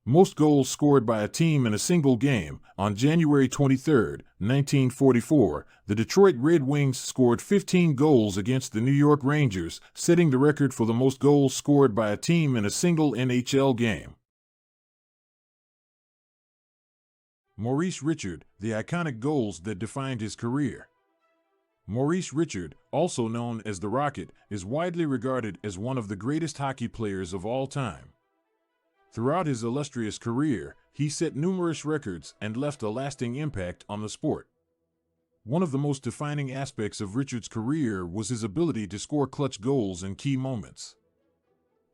Most goals scored by a team in a single game. On January 23, 1944, the Detroit Red Wings scored 15 goals against the New York Rangers, setting the record for the most goals scored by a team in a single NHL game. Maurice Richard, the iconic goals that defined his career. Maurice Richard, also known as the Rocket, is widely regarded as one of the greatest hockey players of all time. Throughout his illustrious career, he set numerous records and left a lasting impact on the sport. One of the most defining aspects of Richard's career was his ability to score clutch goals in key moments.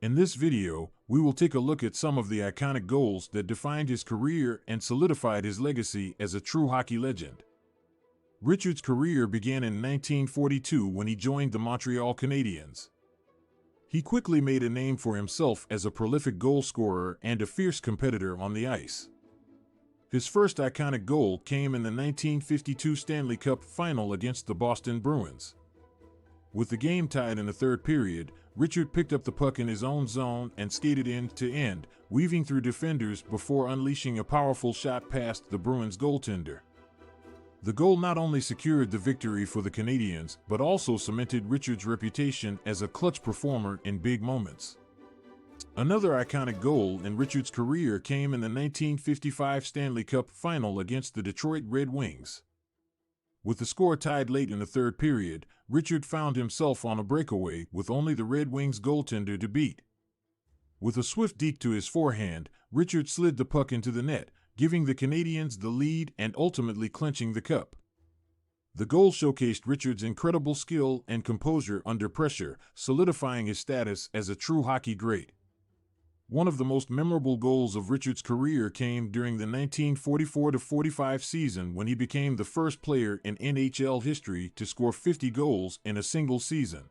In this video, we will take a look at some of the iconic goals that defined his career and solidified his legacy as a true hockey legend. Richard's career began in 1942 when he joined the Montreal Canadiens. He quickly made a name for himself as a prolific goal scorer and a fierce competitor on the ice. His first iconic goal came in the 1952 Stanley Cup Final against the Boston Bruins. With the game tied in the third period, Richard picked up the puck in his own zone and skated end to end, weaving through defenders before unleashing a powerful shot past the Bruins goaltender. The goal not only secured the victory for the Canadiens, but also cemented Richard's reputation as a clutch performer in big moments. Another iconic goal in Richard's career came in the 1955 Stanley Cup Final against the Detroit Red Wings. With the score tied late in the third period, Richard found himself on a breakaway with only the Red Wings goaltender to beat. With a swift deke to his forehand, Richard slid the puck into the net, giving the Canadiens the lead and ultimately clinching the cup. The goal showcased Richard's incredible skill and composure under pressure, solidifying his status as a true hockey great. One of the most memorable goals of Richard's career came during the 1944-45 season when he became the first player in NHL history to score 50 goals in a single season.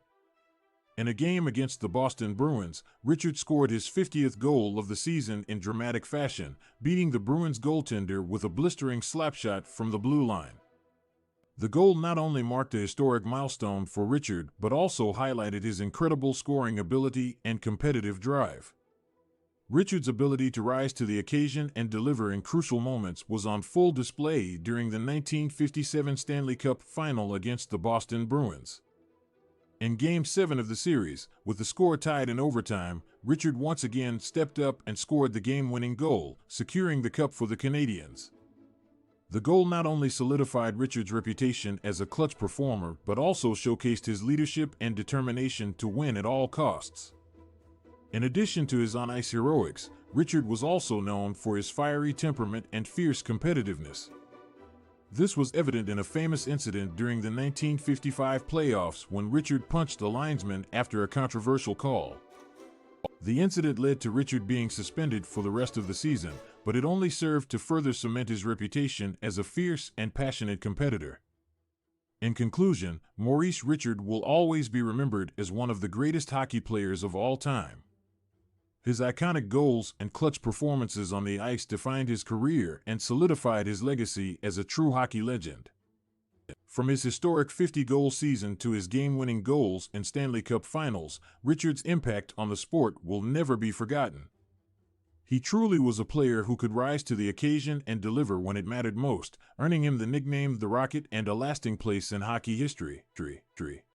In a game against the Boston Bruins, Richard scored his 50th goal of the season in dramatic fashion, beating the Bruins goaltender with a blistering slapshot from the blue line. The goal not only marked a historic milestone for Richard, but also highlighted his incredible scoring ability and competitive drive. Richard's ability to rise to the occasion and deliver in crucial moments was on full display during the 1957 Stanley Cup Final against the Boston Bruins. In Game 7 of the series, with the score tied in overtime, Richard once again stepped up and scored the game-winning goal, securing the cup for the Canadiens. The goal not only solidified Richard's reputation as a clutch performer, but also showcased his leadership and determination to win at all costs. In addition to his on-ice heroics, Richard was also known for his fiery temperament and fierce competitiveness. This was evident in a famous incident during the 1955 playoffs when Richard punched a linesman after a controversial call. The incident led to Richard being suspended for the rest of the season, but it only served to further cement his reputation as a fierce and passionate competitor. In conclusion, Maurice Richard will always be remembered as one of the greatest hockey players of all time. His iconic goals and clutch performances on the ice defined his career and solidified his legacy as a true hockey legend. From his historic 50-goal season to his game-winning goals in Stanley Cup Finals, Richard's impact on the sport will never be forgotten. He truly was a player who could rise to the occasion and deliver when it mattered most, earning him the nickname The Rocket and a lasting place in hockey history.